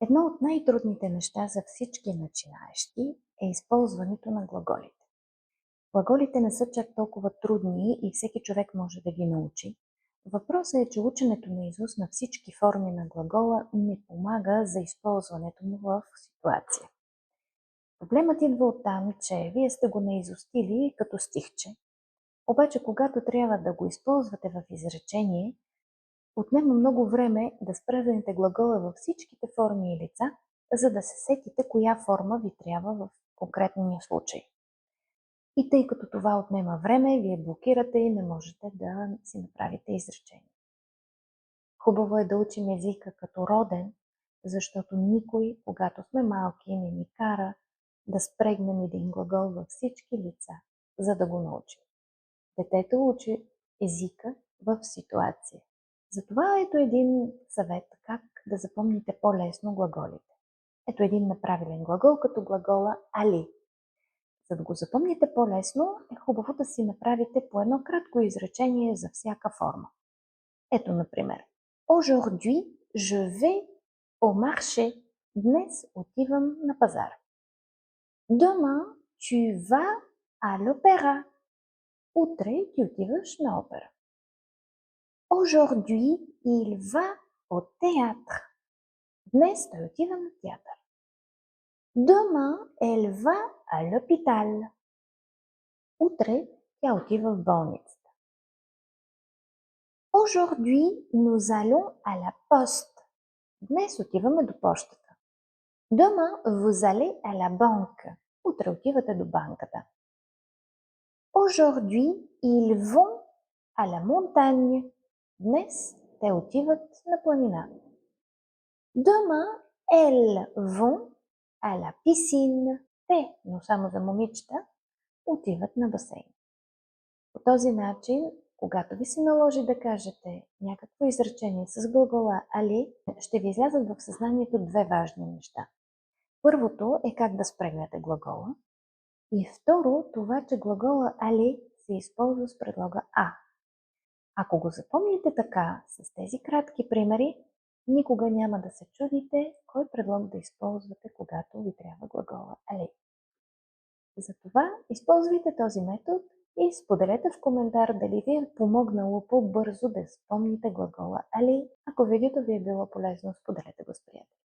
Едно от най-трудните неща за всички начинаещи е използването на глаголите. Глаголите не са чак толкова трудни и всеки човек може да ги научи. Въпросът е, че ученето на изуст на всички форми на глагола не помага за използването му в ситуация. Проблемът идва от там, че вие сте го наизустили като стихче, обаче когато трябва да го използвате в изречение, отнема много време да спревнете глагола във всичките форми и лица, за да се сетите коя форма ви трябва в конкретния случай. И тъй като това отнема време, вие блокирате и не можете да си направите изречение. Хубаво е да учим езика като роден, защото никой, когато сме малки, не ни кара да спрегнем един глагол във всички лица, за да го научим. Детето учи езика в ситуация. Затова ето един съвет как да запомните по-лесно глаголите. Ето един неправилен глагол, като глагола aller. За да го запомните по-лесно, е хубаво да си направите по едно кратко изречение за всяка форма. Ето, например, Aujourd'hui, je vais au marché. Днес отивам на пазар. Demain, tu vas à l'opéra. Утре ти отиваш на опера. Aujourd'hui, il va au théâtre. Днес той отива на театър. Demain, elle va à l'hôpital. Утре тя отива в болницата. Aujourd'hui, nous allons à la poste. Днес отиваме до пощата. Demain, vous allez à la banque. Утре отивате до банката. Aujourd'hui, ils vont à la montagne. Днес те отиват на планина. Demain, elles vont à la piscine. Те, но само за момичета, отиват на басейн. По този начин, когато ви се наложи да кажете някакво изречение с глагола aller, ще ви излязат в съзнанието две важни неща. Първото е как да спрегнете глагола и второ, това, че глагола aller се използва с предлога а. Ако го запомните така, с тези кратки примери, никога няма да се чудите кой предлог да използвате, когато ви трябва глагола aller. Затова използвайте този метод и споделете в коментар дали ви е помогнало по-бързо да спомните глагола aller. Ако видеото ви е било полезно, споделете го с приятели.